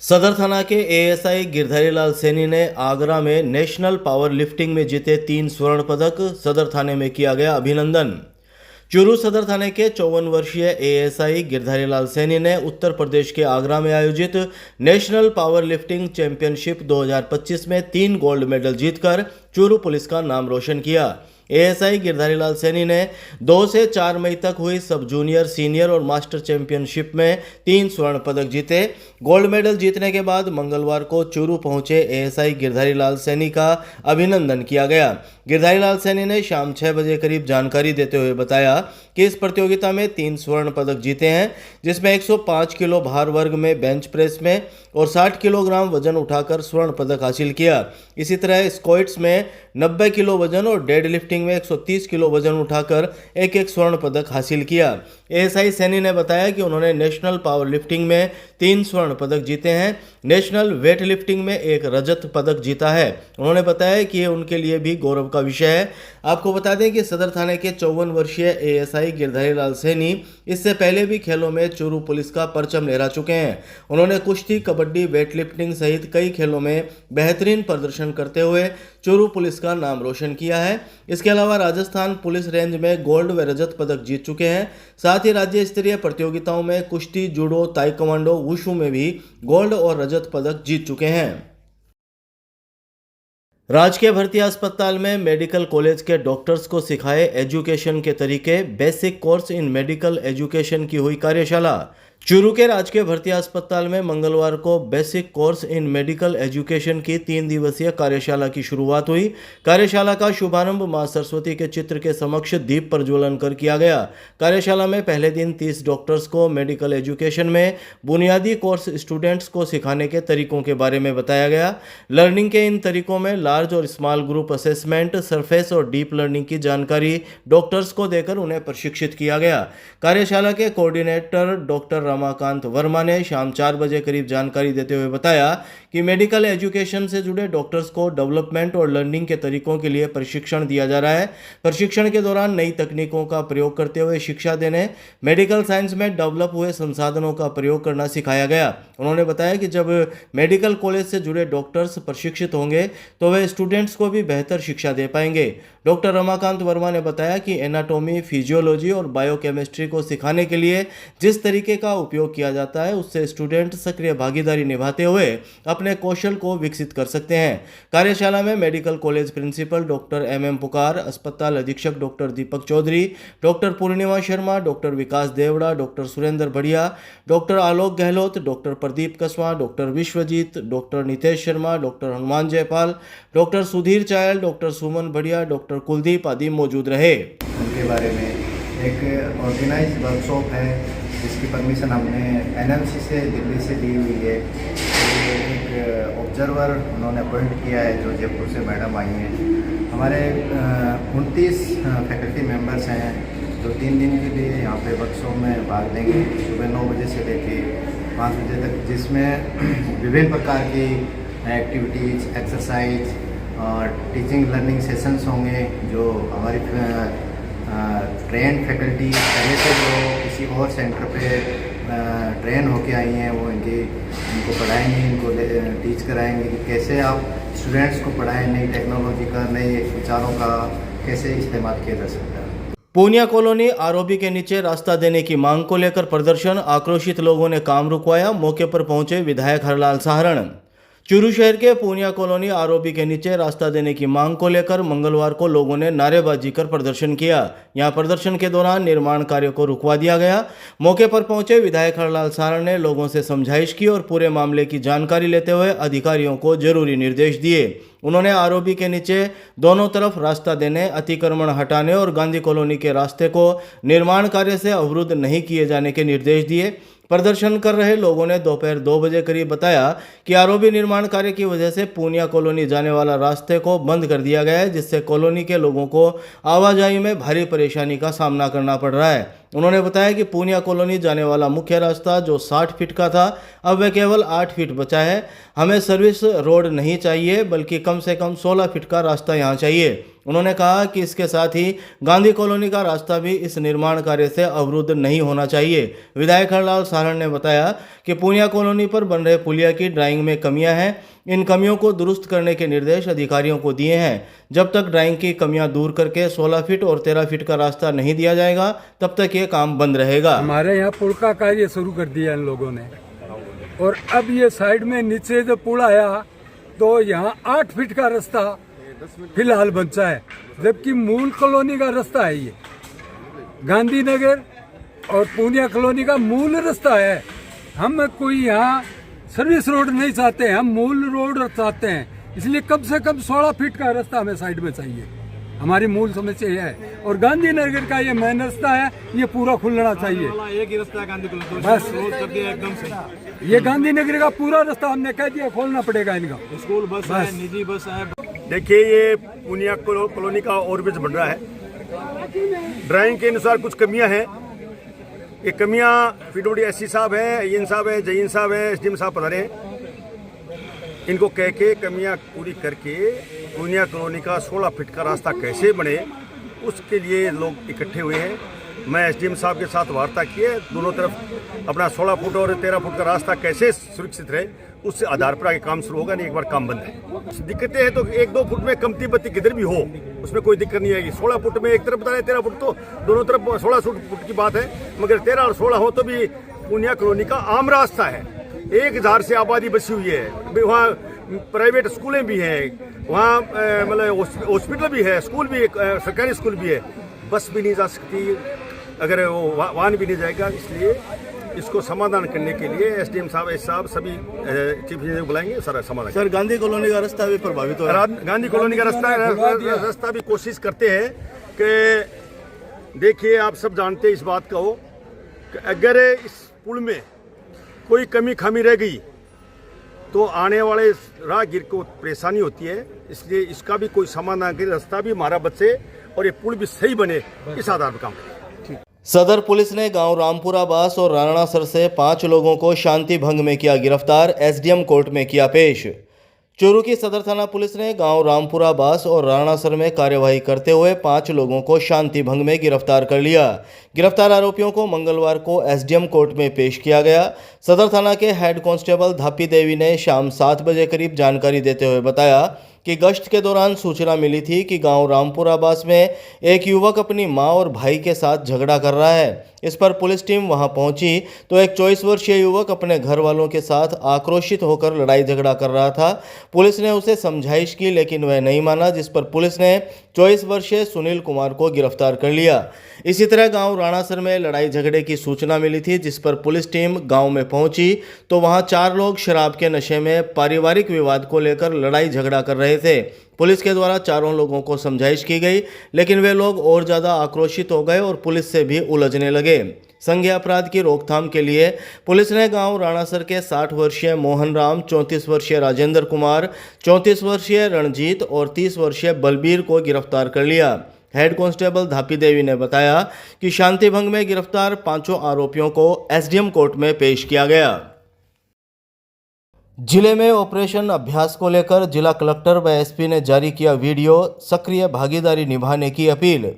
सदर थाना के एएसआई गिरधारी लाल सैनी ने आगरा में नेशनल पावर लिफ्टिंग में जीते 3 स्वर्ण पदक। सदर थाने में किया गया अभिनंदन। चूरू सदर थाने के 54 वर्षीय एएसआई गिरधारी लाल सैनी ने उत्तर प्रदेश के आगरा में आयोजित नेशनल पावर लिफ्टिंग चैंपियनशिप 2025 में 3 गोल्ड मेडल जीतकर चूरू पुलिस का नाम रोशन किया। एएसआई गिरधारी लाल सैनी ने 2 से 4 मई तक हुई सब जूनियर, सीनियर और मास्टर चैंपियनशिप में 3 स्वर्ण पदक जीते। गोल्ड मेडल जीतने के बाद मंगलवार को चूरू पहुंचे एएसआई गिरधारी लाल सैनी का अभिनंदन किया गया। गिरधारी लाल सैनी ने शाम 6 बजे करीब जानकारी देते हुए बताया कि इस प्रतियोगिता में 3 स्वर्ण पदक जीते हैं, जिसमें 105 किलो भार वर्ग में बेंच प्रेस में और 60 किलोग्राम वजन उठाकर स्वर्ण पदक हासिल किया। इसी तरह स्क्वाट्स में 90 किलो वजन और डेड लिफ्टिंग में 130 किलो वजन उठाकर एक स्वर्ण पदक हासिल किया। एएसआई सैनी ने बताया कि उन्होंने नेशनल पावर लिफ्टिंग में 3 स्वर्ण पदक जीते हैं, नेशनल वेट लिफ्टिंग में 1 रजत पदक जीता है। उन्होंने बताया कि ये उनके लिए भी गौरव का विषय है। आपको बता दें कि सदर थाने के 54 वर्षीय एएसआई गिरधारी लाल सैनी इससे पहले भी खेलों में चूरू पुलिस का परचम लहरा चुके हैं। उन्होंने कुश्ती, कबड्डी, वेट लिफ्टिंग सहित कई खेलों में बेहतरीन प्रदर्शन करते हुए चूरू पुलिस का नाम रोशन किया है। इसके अलावा राजस्थान पुलिस रेंज में गोल्ड व रजत पदक जीत चुके हैं। साथ ही राज्य स्तरीय प्रतियोगिताओं में कुश्ती, जूडो, ताइक्वांडो, वुशु में भी गोल्ड और रजत पदक जीत चुके हैं। राजकीय भर्ती अस्पताल में मेडिकल कॉलेज के डॉक्टर्स को सिखाए एजुकेशन के तरीके, basic course in medical education की हुई कार्यशाला। चूरू के राजकीय भर्ती अस्पताल में मंगलवार को basic course in medical education की 3 दिवसीय कार्यशाला की शुरुआत हुई। कार्यशाला का शुभारंभ मां सरस्वती के चित्र के समक्ष दीप प्रज्वलन कर किया गया। कार्यशाला में पहले दिन 30 डॉक्टर्स को मेडिकल एजुकेशन में बुनियादी कोर्स स्टूडेंट्स को सिखाने के तरीकों के बारे में बताया गया। लर्निंग के इन तरीकों में लार्ज और स्मॉल ग्रुप असेसमेंट, सरफेस और डीप लर्निंग की जानकारी डॉक्टर्स को देकर उन्हें प्रशिक्षित किया गया। कार्यशाला के कोऑर्डिनेटर डॉक्टर रमाकांत वर्मा ने शाम 4 बजे करीब जानकारी देते हुए बताया कि मेडिकल एजुकेशन से जुड़े डॉक्टर्स को डेवलपमेंट और लर्निंग के तरीकों के लिए प्रशिक्षण दिया जा रहा है। प्रशिक्षण के दौरान नई तकनीकों का प्रयोग करते हुए शिक्षा देने, मेडिकल साइंस में डेवलप हुए संसाधनों का प्रयोग करना सिखाया गया। उन्होंने बताया कि जब मेडिकल कॉलेज से जुड़े डॉक्टर्स प्रशिक्षित होंगे तो वे स्टूडेंट्स को भी बेहतर शिक्षा दे पाएंगे। डॉक्टर रमाकांत वर्मा ने बताया कि एनाटॉमी, फिजियोलॉजी और बायोकेमिस्ट्री को सिखाने के लिए जिस तरीके का उपयोग किया जाता है, उससे स्टूडेंट सक्रिय भागीदारी निभाते हुए अपने कौशल को विकसित कर सकते हैं। कार्यशाला में medical college principal doctor M Pukar, अस्पताल अधीक्षक doctor Deepak Chaudhary, doctor Purnima Sharma, doctor Vikas Devda, doctor Surendra Badhiya, doctor Alok Gehlot, doctor Pradeep Kaswa, doctor Vishwajeet, doctor Nitesh Sharma, doctor Hanuman Jaipal, doctor Sudhir Chayal, doctor Suman Badhiya, doctor Kuldeep आदि मौजूद रहे। उनके बारे में एक ऑर्गेनाइज वर्कशॉप है जिसकी परमिशन हमने एनएमसी से दिल्ली से ली हुई है। एक ऑब्जर्वर उन्होंने अपॉइंट किया है जो जयपुर से मैडम आई हैं। हमारे 29 फैकल्टी मेंबर्स हैं जो 3 दिन के लिए यहाँ पे वर्कशॉप में भाग लेंगे, सुबह 9 बजे से लेके 5 बजे तक, जिसमें विभिन्न प्रकार की एक्टिविटीज़, एक्सरसाइज और टीचिंग लर्निंग सेशंस होंगे। जो हमारी ट्रेन फैकल्टी पहले से जो किसी और सेंटर पे ट्रेन होके आई हैं वो इनको पढ़ाएंगे, इनको टीच कराएंगे कि कैसे आप स्टूडेंट्स को पढ़ाएं, नई टेक्नोलॉजी का, नए विचारों का कैसे इस्तेमाल किया जा सकता है। पूनिया कॉलोनी आरओबी के नीचे रास्ता देने की मांग को लेकर प्रदर्शन, आक्रोशित लोगों ने काम रुकवाया। मौके पर पहुंचे विधायक हरलाल सहारण। चूरू शहर के पूनिया कॉलोनी आरओबी के नीचे रास्ता देने की मांग को लेकर मंगलवार को लोगों ने नारेबाजी कर प्रदर्शन किया। यहां प्रदर्शन के दौरान निर्माण कार्य को रुकवा दिया गया। मौके पर पहुंचे विधायक हरलाल सहारण ने लोगों से समझाइश की और पूरे मामले की जानकारी लेते हुए अधिकारियों को जरूरी निर्देश दिए। उन्होंने आरओबी के नीचे दोनों तरफ रास्ता देने, अतिक्रमण हटाने और गांधी कॉलोनी के रास्ते को निर्माण कार्य से अवरुद्ध नहीं किए जाने के निर्देश दिए। प्रदर्शन कर रहे लोगों ने दोपहर 2 बजे करीब बताया कि आरओबी निर्माण कार्य की वजह से पूनिया कॉलोनी जाने वाला रास्ते को बंद कर दिया गया है, जिससे कॉलोनी के लोगों को आवाजाही में भारी परेशानी का सामना करना पड़ रहा है। उन्होंने बताया कि पूनिया कॉलोनी जाने वाला मुख्य रास्ता जो 60 फीट का था अब वह केवल 8 फीट बचा है। हमें सर्विस रोड नहीं चाहिए बल्कि कम से कम 16 फीट का रास्ता यहाँ चाहिए। उन्होंने कहा कि इसके साथ ही गांधी कॉलोनी का रास्ता भी इस निर्माण कार्य से अवरुद्ध नहीं होना चाहिए। विधायक हरलाल सारण ने बताया कि पूनिया कॉलोनी पर बन रहे पुलिया की ड्राइंग में कमियां हैं। इन कमियों को दुरुस्त करने के निर्देश अधिकारियों को दिए हैं। जब तक ड्राइंग की कमियां दूर करके 16 फीट और 13 फीट का रास्ता नहीं दिया जाएगा तब तक ये काम बंद रहेगा। हमारे यहाँ पुल का कार्य शुरू कर दिया इन लोगों ने, और अब ये साइड में नीचे जो पुल आया तो यहाँ 8 फीट का रास्ता फिलहाल बचा है, जबकि मूल कॉलोनी का रास्ता है ये गांधीनगर और पूनिया कॉलोनी का मूल रास्ता है। हम कोई यहाँ सर्विस रोड नहीं चाहते हैं, हम मूल रोड चाहते हैं, इसलिए कम से कम 16 फीट का रास्ता हमें साइड में चाहिए। हमारी मूल समस्या यह है, और गांधीनगर का ये मेन रास्ता है, ये पूरा खुलना चाहिए। एक ही रास्ता है गांधी बस कर दिया एकदम से। ये गांधीनगर का पूरा रास्ता हमने कह दिया खोलना पड़ेगा इनका। स्कूल बस है, निजी बस है। देखिए, ये पूनिया कॉलोनी का ओवरब्रिज बन रहा है। ड्राइंग के अनुसार कुछ कमियां हैं। ये कमियां PWD साहब है, इन साहब है, जईन साहब है, SDM साहब बता रहे हैं। इनको कह के कमियां पूरी करके पूनिया कॉलोनी का 16 फीट का रास्ता कैसे बने, उसके लिए लोग इकट्ठे हुए हैं। मैं SDM साहब के साथ वार्ता की है, दोनों तरफ अपना 16 फुट और 13 फुट का रास्ता कैसे सुरक्षित रहे, उससे आधार पर आगे काम शुरू होगा। नहीं एक बार काम बंद है। दिक्कतें हैं तो 1-2 फुट में कमती बत्ती किधर भी हो, उसमें कोई दिक्कत नहीं आएगी। 16 फुट में एक तरफ बता रहे, 13 फुट तो दोनों तरफ 16 फुट की बात है, मगर 13 और 16 हो तो भी पूनिया कॉलोनी का आम रास्ता है। 1000 से आबादी बसी हुई है, वहाँ प्राइवेट स्कूलें भी हैं, वहाँ मतलब हॉस्पिटल भी है, स्कूल भी, सरकारी स्कूल भी है। बस भी नहीं जा सकती, अगर वो वाहन भी नहीं जाएगा। इसलिए इसको समाधान करने के लिए SDM साहब, एस साहब, सभी चीफ इंजीनियर बुलाएंगे, सारा समाधान। सर, गांधी कॉलोनी का रास्ता भी प्रभावित हो रहा है। गांधी कॉलोनी का रास्ता भी कोशिश करते हैं कि देखिए, आप सब जानते हैं इस बात को कि अगर इस पुल में कोई कमी खामी रह गई तो आने वाले राहगीर को परेशानी होती है। इसलिए इसका भी कोई समाधान करे, रास्ता भी हमारा बचे और ये पुल भी सही बने, इस आधार पर काम करें। सदर पुलिस ने गांव रामपुरा बास और राणासर से 5 लोगों को शांति भंग में किया गिरफ्तार, SDM कोर्ट में किया पेश। चूरू की सदर थाना पुलिस ने गांव रामपुरा बास और राणासर में कार्यवाही करते हुए 5 लोगों को शांति भंग में गिरफ्तार कर लिया। गिरफ्तार आरोपियों को मंगलवार को SDM कोर्ट में पेश किया गया। सदर थाना के हेड कांस्टेबल धापी देवी ने शाम 7 बजे करीब जानकारी देते हुए बताया कि गश्त के दौरान सूचना मिली थी कि गांव रामपुरा बास में एक युवक अपनी मां और भाई के साथ झगड़ा कर रहा है। इस पर पुलिस टीम वहां पहुंची तो एक 24 वर्षीय युवक अपने घर वालों के साथ आक्रोशित होकर लड़ाई झगड़ा कर रहा था। पुलिस ने उसे समझाइश की लेकिन वह नहीं माना, जिस पर पुलिस ने 24 वर्षीय सुनील कुमार को गिरफ्तार कर लिया। इसी तरह गांव राणासर में लड़ाई झगड़े की सूचना मिली थी, जिस पर पुलिस टीम गांव में पहुंची तो वहां 4 लोग शराब के नशे में पारिवारिक विवाद को लेकर लड़ाई झगड़ा कर रहे थे। पुलिस के द्वारा चारों लोगों को समझाइश की गई लेकिन वे लोग और ज़्यादा आक्रोशित हो गए और पुलिस से भी उलझने लगे। संज्ञेय अपराध की रोकथाम के लिए पुलिस ने गांव राणासर के 60 वर्षीय मोहन राम, 34 वर्षीय राजेंद्र कुमार, 34 वर्षीय रणजीत और 30 वर्षीय बलबीर को गिरफ्तार कर लिया। हेड कांस्टेबल धापी देवी ने बताया कि शांति भंग में गिरफ्तार 5 आरोपियों को SDM कोर्ट में पेश किया गया। जिले में ऑपरेशन अभ्यास को लेकर जिला कलेक्टर व SP ने जारी किया वीडियो, सक्रिय भागीदारी निभाने की अपील।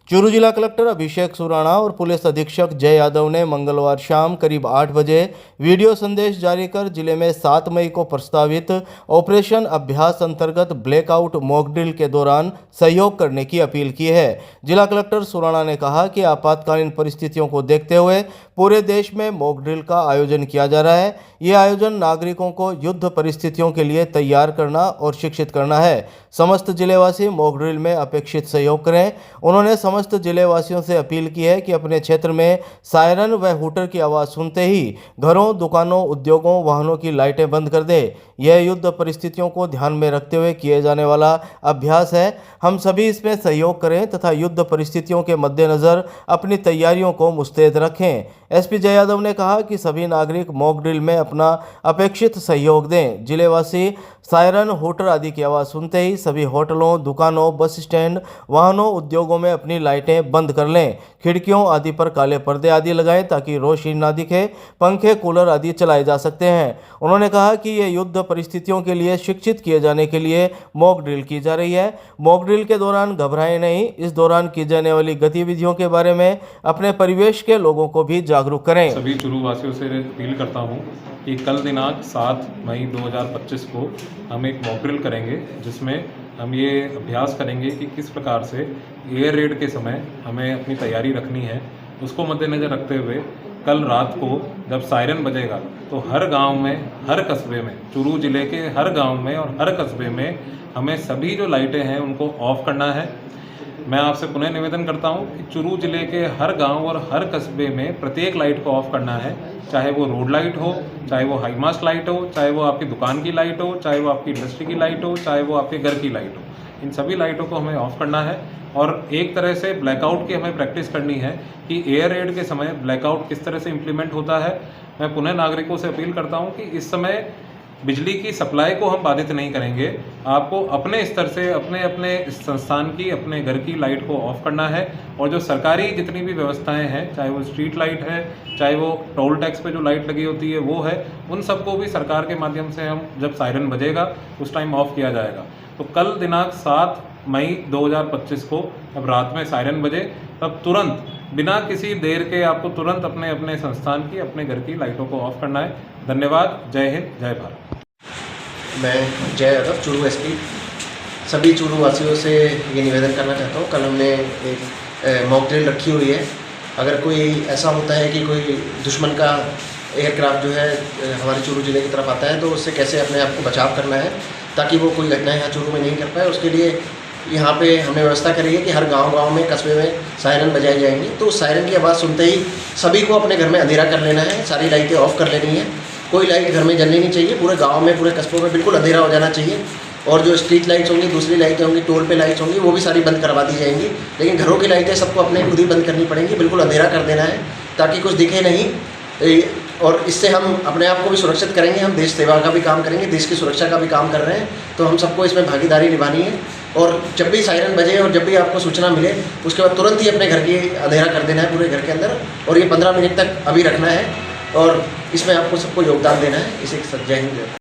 चूरू जिला कलेक्टर अभिषेक सुराणा और पुलिस अधीक्षक जय यादव ने मंगलवार शाम करीब 8 बजे वीडियो संदेश जारी कर जिले में 7 मई को प्रस्तावित ऑपरेशन अभ्यास अंतर्गत ब्लैकआउट मॉक ड्रिल के दौरान सहयोग करने की अपील की है। जिला कलेक्टर सुराणा ने कहा कि आपातकालीन परिस्थितियों को देखते हुए पूरे देश में मॉक ड्रिल का आयोजन किया जा रहा है। ये आयोजन नागरिकों को युद्ध परिस्थितियों के लिए तैयार करना और शिक्षित करना है। समस्त जिलेवासी मॉक ड्रिल में अपेक्षित सहयोग करें। उन्होंने समस्त जिलेवासियों से अपील की है कि अपने क्षेत्र में सायरन व हूटर की आवाज़ सुनते ही घरों, दुकानों, उद्योगों, वाहनों की लाइटें बंद कर दें। यह युद्ध परिस्थितियों को ध्यान में रखते हुए किए जाने वाला अभ्यास है। हम सभी इसमें सहयोग करें तथा युद्ध परिस्थितियों के मद्देनज़र अपनी तैयारियों को मुस्तैद रखें। एसपी जय यादव ने कहा कि सभी नागरिक मॉक ड्रिल में अपना अपेक्षित सहयोग दें। जिलेवासी सायरन, हूटर आदि की आवाज़ सुनते ही सभी होटलों, दुकानों, बस स्टैंड, वाहनों, उद्योगों में अपनी लाइटें बंद कर लें। खिड़कियों आदि पर काले पर्दे आदि लगाएं ताकि रोशनी ना दिखे। पंखे, कूलर आदि चलाए जा सकते हैं। उन्होंने कहा कि ये युद्ध परिस्थितियों के लिए शिक्षित किए जाने के लिए मॉक ड्रिल की जा रही है। मॉक ड्रिल के दौरान घबराएं नहीं। इस दौरान की जाने वाली गतिविधियों के बारे में अपने परिवेश के लोगों को भी जागरूक करें। सभी चुरू वासियों से अपील करता हूं कि कल दिनांक 7 मई 2025 को हम एक मॉक ड्रिल करेंगे, जिसमें हम ये अभ्यास करेंगे कि किस प्रकार से एयर रेड के समय हमें अपनी तैयारी रखनी है। उसको मद्देनज़र रखते हुए कल रात को जब सायरन बजेगा तो हर गांव में, हर कस्बे में, चुरू ज़िले के हर गांव में और हर कस्बे में हमें सभी जो लाइटें हैं उनको ऑफ करना है। मैं आपसे पुनः निवेदन करता हूं कि चुरू ज़िले के हर गांव और हर कस्बे में प्रत्येक लाइट को ऑफ करना है, चाहे वो रोड लाइट हो, चाहे वो हाई मास्ट लाइट हो, चाहे वो आपकी दुकान की लाइट हो, चाहे वो आपकी इंडस्ट्री की लाइट हो, चाहे वो आपके घर की लाइट हो। इन सभी लाइटों को हमें ऑफ करना है और एक तरह से ब्लैकआउट की हमें प्रैक्टिस करनी है कि एयर रेड के समय ब्लैकआउट किस तरह से इम्प्लीमेंट होता है। मैं पुनः नागरिकों से अपील करता हूँ कि इस समय बिजली की सप्लाई को हम बाधित नहीं करेंगे। आपको अपने स्तर से अपने अपने संस्थान की, अपने घर की लाइट को ऑफ करना है और जो सरकारी जितनी भी व्यवस्थाएं हैं, चाहे वो स्ट्रीट लाइट है, चाहे वो टोल टैक्स पे जो लाइट लगी होती है वो है, उन सबको भी सरकार के माध्यम से हम जब सायरन बजेगा उस टाइम ऑफ किया जाएगा। तो कल दिनांक 7 मई 2025 को जब रात में सायरन बजे तब तुरंत बिना किसी देर के आपको तुरंत अपने अपने संस्थान की, अपने घर की लाइटों को ऑफ करना है। धन्यवाद। जय हिंद, जय भारत। मैं जय यादव, चुरू एसपी, सभी चुरू वासियों से ये निवेदन करना चाहता हूँ। कल हमने एक मॉक ड्रिल रखी हुई है। अगर कोई ऐसा होता है कि कोई दुश्मन का एयरक्राफ्ट जो है हमारे चुरू ज़िले की तरफ आता है तो उससे कैसे अपने आप को बचाव करना है ताकि वो कोई घटना यहाँ चुरू में नहीं कर पाए, उसके लिए यहाँ पे हमने व्यवस्था करी है कि हर गांव में, कस्बे में सायरन बजाए जाएंगे। तो उस सायरन की आवाज़ सुनते ही सभी को अपने घर में अंधेरा कर लेना है, सारी लाइटें ऑफ कर लेनी है, कोई लाइट घर में जलनी नहीं चाहिए। पूरे गांव में, पूरे कस्बों में बिल्कुल अंधेरा हो जाना चाहिए और जो स्ट्रीट लाइट्स होंगी, दूसरी लाइटें होंगी, टोल पे लाइट्स होंगी, वो भी सारी बंद करवा दी जाएंगी। लेकिन घरों की लाइटें सबको अपने खुद ही बंद करनी पड़ेंगी, बिल्कुल अंधेरा कर देना है ताकि कुछ दिखे नहीं। और इससे हम अपने आप को भी सुरक्षित करेंगे, हम देश सेवा का भी काम करेंगे, देश की सुरक्षा का भी काम कर रहे हैं। तो हम सबको इसमें भागीदारी निभानी है और जब भी सायरन बजे और जब भी आपको सूचना मिले उसके बाद तुरंत ही अपने घर की अंधेरा कर देना है पूरे घर के अंदर और ये 15 मिनट तक अभी रखना है और इसमें आपको सबको योगदान देना है। इसे जय हिंद।